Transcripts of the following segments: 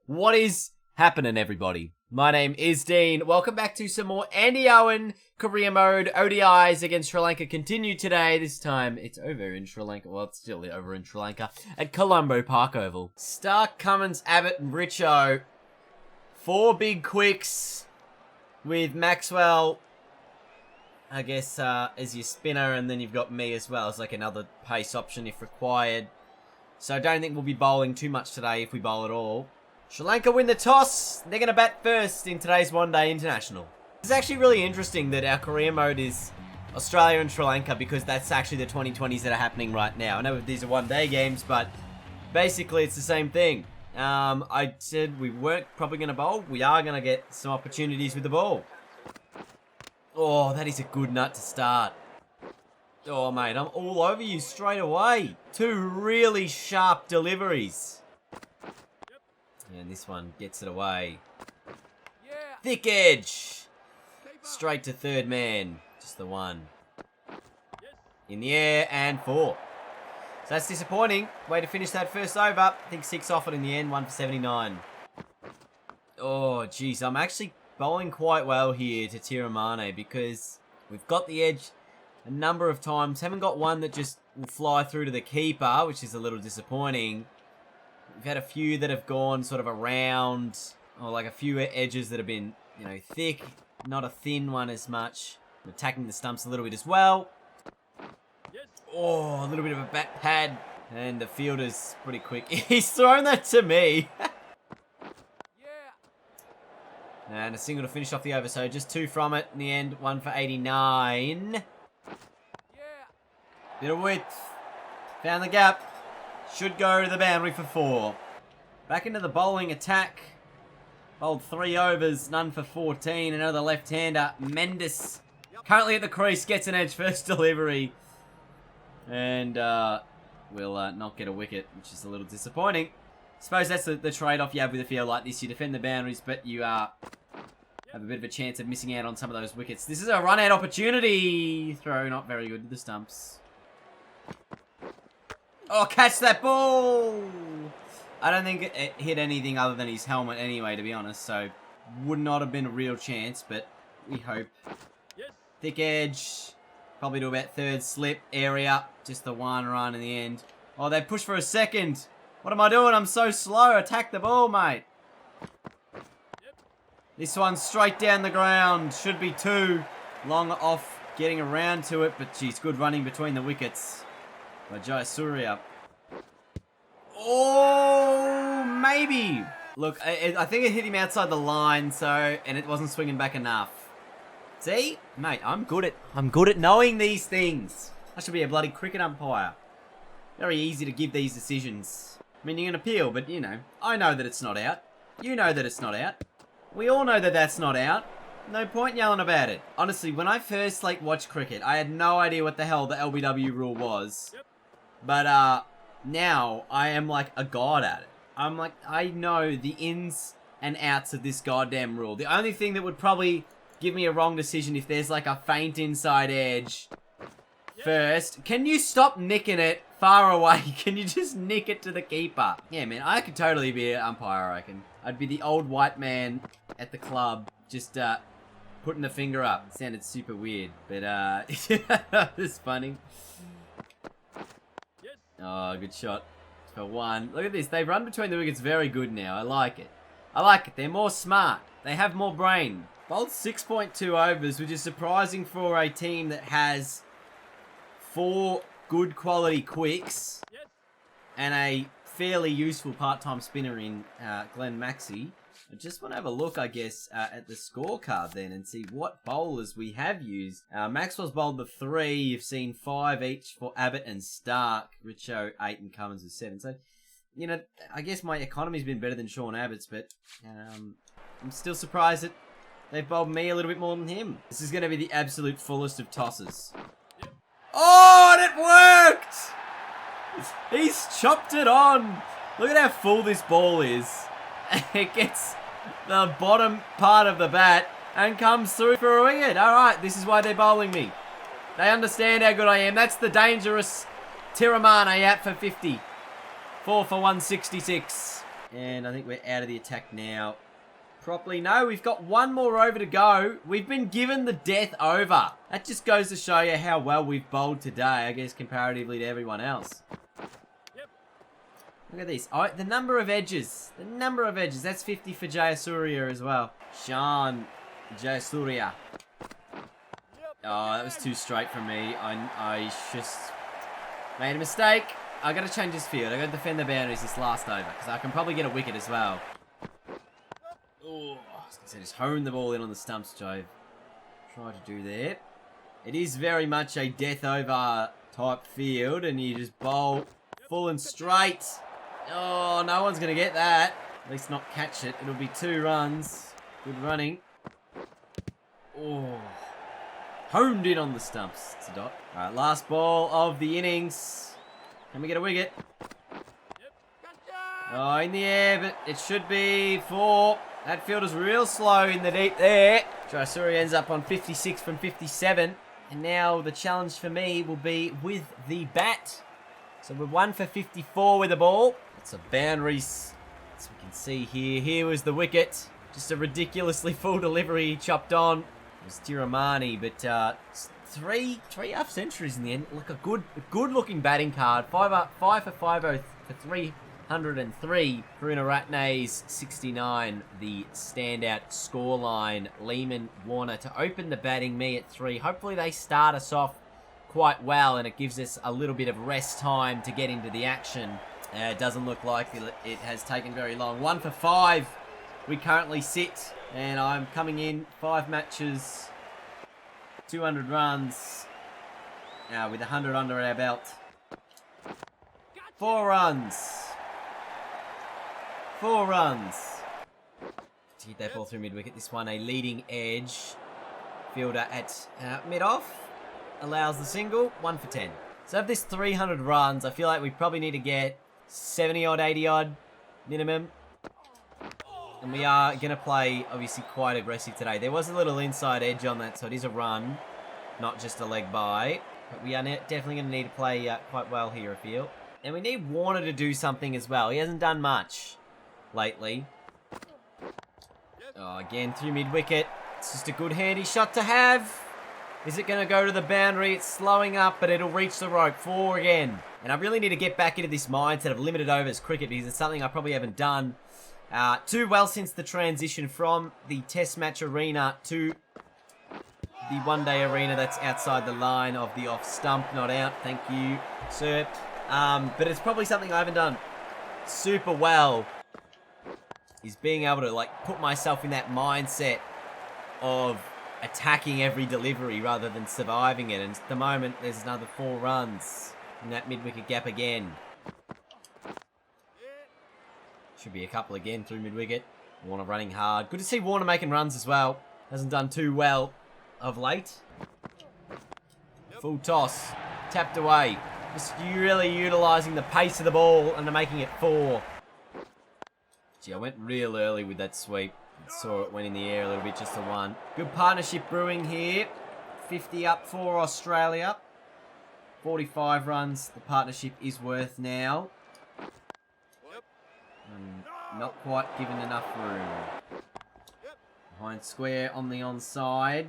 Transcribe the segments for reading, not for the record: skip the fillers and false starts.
What is happening, everybody? My name is Dean. Welcome back to some more Andy Owen career mode. ODIs against Sri Lanka continue today. This time it's over in Sri Lanka. Well, it's still over in Sri Lanka at Colombo Park Oval. Stark, Cummins, Abbott, and Richo. 4 big quicks with Maxwell, I guess, as your spinner, and then you've got me as well as like another pace option if required. So I don't think we'll be bowling too much today if we bowl at all. Sri Lanka win the toss. They're going to bat first in today's one-day international. It's actually really interesting that our career mode is Australia and Sri Lanka because that's actually the 2020s that are happening right now. I know these are one-day games, but basically it's the same thing. I said we weren't probably going to bowl. We are going to get some opportunities with the ball. Oh, that is a good nut to start. Oh, mate, I'm all over you straight away. 2 really sharp deliveries. And this one gets it away. Thick edge. Straight to third man. Just the one. In the air and 4. So that's disappointing. Way to finish that first over. I think 6 off it in the end. 1 for 79. Oh, jeez. I'm actually bowling quite well here to Tiramane because we've got the edge a number of times. Haven't got one that just will fly through to the keeper, which is a little disappointing. We've had a few that have gone sort of around, or like a few edges that have been, you know, thick, not a thin one as much. I'm attacking the stumps a little bit as well. Oh, a little bit of a bat pad, and the fielder's pretty quick. He's thrown that to me. And a single to finish off the over, so just 2 from it in the end, 1 for 89. Bit of width. Found the gap. Should go to the boundary for 4. Back into the bowling attack. Bowled 3 overs, none for 14. Another left-hander, Mendes. Currently at the crease, gets an edge first delivery. And will not get a wicket, which is a little disappointing. Suppose that's the trade-off you have with a field like this. You defend the boundaries, but you have a bit of a chance of missing out on some of those wickets. This is a run-out opportunity. Throw not very good to the stumps. Oh, catch that ball! I don't think it hit anything other than his helmet anyway, to be honest, so would not have been a real chance, but we hope. Thick edge, probably to about 3rd slip area, just the 1 run in the end. Oh, they pushed for a 2nd. What am I doing? I'm so slow. Attack the ball, mate. This one's straight down the ground. Should be 2. Long off getting around to it, but geez, good running between the wickets by Jayasuriya. Oh, maybe. Look, I think it hit him outside the line, and it wasn't swinging back enough. See, mate, I'm good at knowing these things. I should be a bloody cricket umpire. Very easy to give these decisions. I mean, you can appeal, but you know, I know that it's not out. You know that it's not out. We all know that that's not out. No point yelling about it. Honestly, when I first watched cricket, I had no idea what the hell the LBW rule was. But now I am like a god at it. I know the ins and outs of this goddamn rule. The only thing that would probably give me a wrong decision if there's like a faint inside edge first. Can you stop nicking it far away? Can you just nick it to the keeper? Yeah, man, I could totally be an umpire, I reckon. I'd be the old white man at the club, just putting the finger up. It sounded super weird, but it's funny. Oh, good shot for 1. Look at this. They run between the wickets very good now. I like it. I like it. They're more smart. They have more brain. Bowled 6.2 overs, which is surprising for a team that has 4 good quality quicks and a fairly useful part-time spinner in Glenn Maxey. I just want to have a look, I guess, at the scorecard then and see what bowlers we have used. Maxwell's bowled the 3. You've seen 5 each for Abbott and Stark. Richo 8 and Cummins with 7. So, you know, I guess my economy's been better than Sean Abbott's, but I'm still surprised that they've bowled me a little bit more than him. This is going to be the absolute fullest of tosses. Oh, and it worked! He's chopped it on. Look at how full this ball is. It gets the bottom part of the bat and comes through for a wicket. Alright, this is why they're bowling me. They understand how good I am. That's the dangerous Tiramane out for 50. 4 for 166. And I think we're out of the attack now. Properly. No, we've got one more over to go. We've been given the death over. That just goes to show you how well we've bowled today, I guess, comparatively to everyone else. Yep. Look at this. Oh, the number of edges. The number of edges. That's 50 for Jayasuriya as well. Shan Jayasuriya. Oh, that was too straight from me. I just made a mistake. I got to change this field. I got to defend the boundaries this last over because I can probably get a wicket as well. Oh, I was gonna say just hone the ball in on the stumps, which I tried to do there. It is very much a death over type field, and you just bowl full and straight. Oh, no one's gonna get that. At least not catch it. It'll be 2 runs. Good running. Oh. Honed in on the stumps. It's a dot. Alright, last ball of the innings. Can we get a wicket? Oh, in the air, but it should be 4. That field is real slow in the deep there. Jayasuriya ends up on 56 from 57. And now the challenge for me will be with the bat. So we're 1 for 54 with the ball. It's a boundaries. As we can see here. Here was the wicket. Just a ridiculously full delivery chopped on. It was Tiramani, but three half centuries in the end. Look, a good looking batting card. 5 for 50 for 303. Karunaratne's 69, the standout scoreline. Lehman, Warner to open the batting, me at 3. Hopefully they start us off quite well and it gives us a little bit of rest time to get into the action. It doesn't look like it has taken very long. 1 for 5 we currently sit, and I'm coming in 5 matches, 200 runs, with 100 under our belt. 4 runs. 4 runs. To hit that ball through mid-wicket. This one a leading edge. Fielder at mid-off. Allows the single. 1 for 10. So of this 300 runs, I feel like we probably need to get 70-odd, 80-odd minimum. And we are going to play, obviously, quite aggressive today. There was a little inside edge on that, so it is a run, not just a leg by. But we are definitely going to need to play quite well here, I feel. And we need Warner to do something as well. He hasn't done much lately. Oh, again, through mid-wicket. It's just a good handy shot to have. Is it going to go to the boundary? It's slowing up, but it'll reach the rope. 4 again. And I really need to get back into this mindset of limited overs cricket because it's something I probably haven't done too well since the transition from the test match arena to the one-day arena that's outside the line of the off stump. Not out. Thank you, sir. But it's probably something I haven't done super well, is being able to put myself in that mindset of attacking every delivery rather than surviving it. And at the moment, there's another 4 runs in that mid-wicket gap again. Should be a couple again through mid-wicket. Warner running hard. Good to see Warner making runs as well. Hasn't done too well of late. Full toss. Tapped away. Just really utilising the pace of the ball and making it 4. Gee, I went real early with that sweep. Saw it went in the air a little bit, just a 1. Good partnership brewing here. 50 up for Australia. 45 runs the partnership is worth now. Not quite given enough room. Behind square on the onside.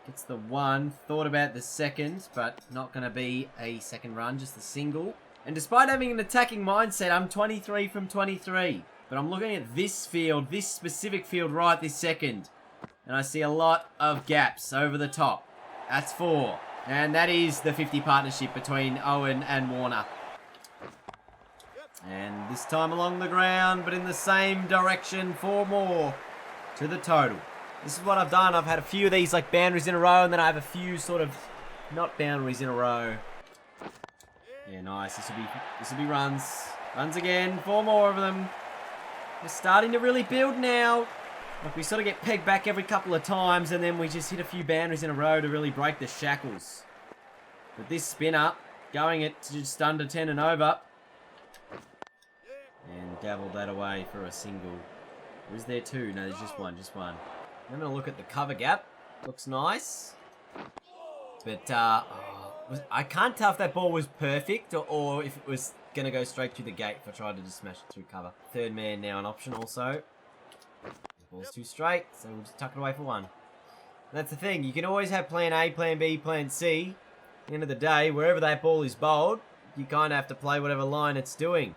Gets the 1. Thought about the second, but not going to be a second run, just a single. And despite having an attacking mindset, I'm 23 from 23. But I'm looking at this field, this specific field right this second. And I see a lot of gaps over the top. That's 4. And that is the 50 partnership between Owen and Warner. And this time along the ground, but in the same direction, 4 more to the total. This is what I've done. I've had a few of these boundaries in a row, and then I have a few sort of not boundaries in a row. Yeah, nice. This will be runs. Runs again. 4 more of them. We're starting to really build now. We sort of get pegged back every couple of times, and then we just hit a few boundaries in a row to really break the shackles. But this spinner, going it to just under 10 and over. And dabbled that away for a single. Or is there 2? No, there's just one. I'm going to look at the cover gap. Looks nice. But I can't tell if that ball was perfect or if it was going to go straight through the gate if I try to just smash it through cover. Third man now an option also. The ball's too straight, so we'll just tuck it away for one. That's the thing. You can always have plan A, plan B, plan C. At the end of the day, wherever that ball is bowled, you kind of have to play whatever line it's doing.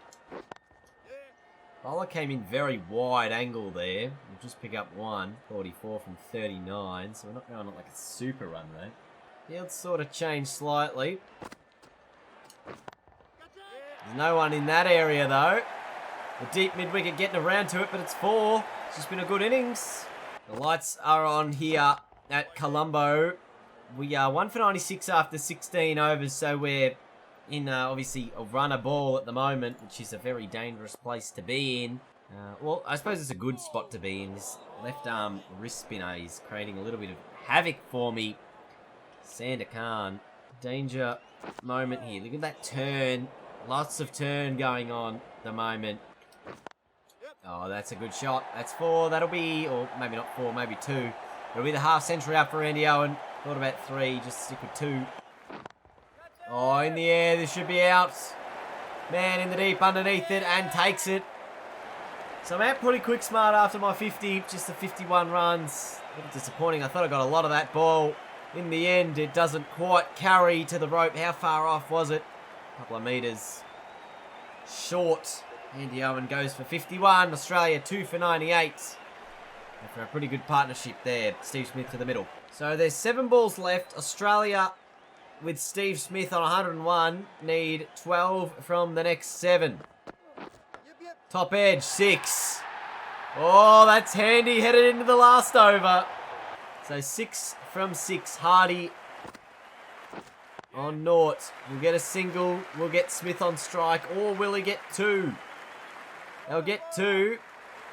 Bowler came in very wide angle there. We'll just pick up 144 from 39, so we're not going on like a super run though. Field's sort of changed slightly. There's no one in that area though. The deep mid-wicket getting around to it, but it's 4. It's just been a good innings. The lights are on here at Colombo. We are 1 for 96 after 16 overs, so we're in obviously a runner ball at the moment, which is a very dangerous place to be in. Well, I suppose it's a good spot to be in. This left arm wrist spinner is creating a little bit of havoc for me. Sander Khan, danger moment here. Look at that turn. Lots of turn going on at the moment. Oh, that's a good shot. That's 4. That'll be, or maybe not 4, maybe 2. It'll be the half century up for Andy Owen. Thought about 3, just stick with 2. Oh, in the air, this should be out. Man in the deep underneath it and takes it. So I'm out pretty quick smart after my 50, just the 51 runs. A little disappointing. I thought I got a lot of that ball. In the end, it doesn't quite carry to the rope. How far off was it? A couple of metres short. Andy Owen goes for 51. Australia 2 for 98. After a pretty good partnership there. Steve Smith to the middle. So there's 7 balls left. Australia, with Steve Smith on 101, need 12 from the next 7. Top edge, 6. Oh, that's handy. Headed into the last over. So 6 from 6. Hardy on naught. We'll get a single. We'll get Smith on strike. Or will he get 2? They'll get 2.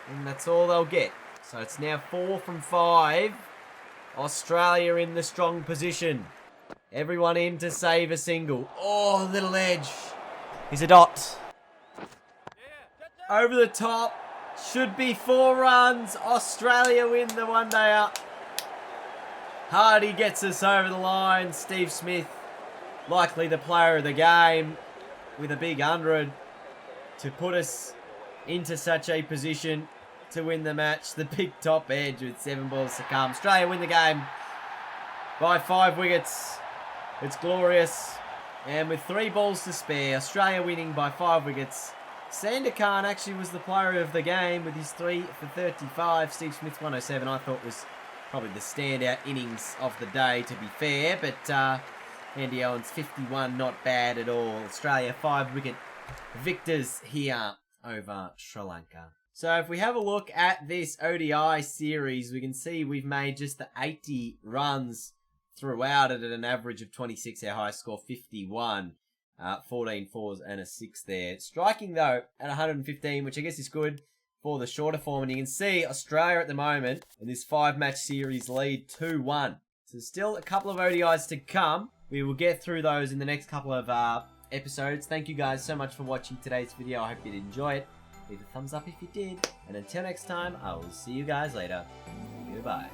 And that's all they'll get. So it's now 4 from 5. Australia in the strong position. Everyone in to save a single. Oh, little edge. He's a dot. Over the top. Should be 4 runs. Australia win the one day up. Hardy gets us over the line. Steve Smith, likely the player of the game, with a big 100 to put us into such a position to win the match. The big top edge with 7 balls to come. Australia win the game by 5 wickets. It's glorious. And with 3 balls to spare, Australia winning by 5 wickets. Sander Khan actually was the player of the game with his 3 for 35. Steve Smith's 107 I thought was probably the standout innings of the day, to be fair. But Andy Owen's 51, not bad at all. Australia 5 wicket victors here over Sri Lanka. So if we have a look at this ODI series, we can see we've made just the 80 runs throughout it at an average of 26. Our high score 51. 14 fours and a 6 there. Striking though at 115, which I guess is good for the shorter form. And you can see Australia at the moment in this 5-match series lead 2-1. So still a couple of ODIs to come. We will get through those in the next couple of episodes. Thank you guys so much for watching today's video. I hope you did enjoy it. Leave a thumbs up if you did. And until next time, I will see you guys later. Goodbye.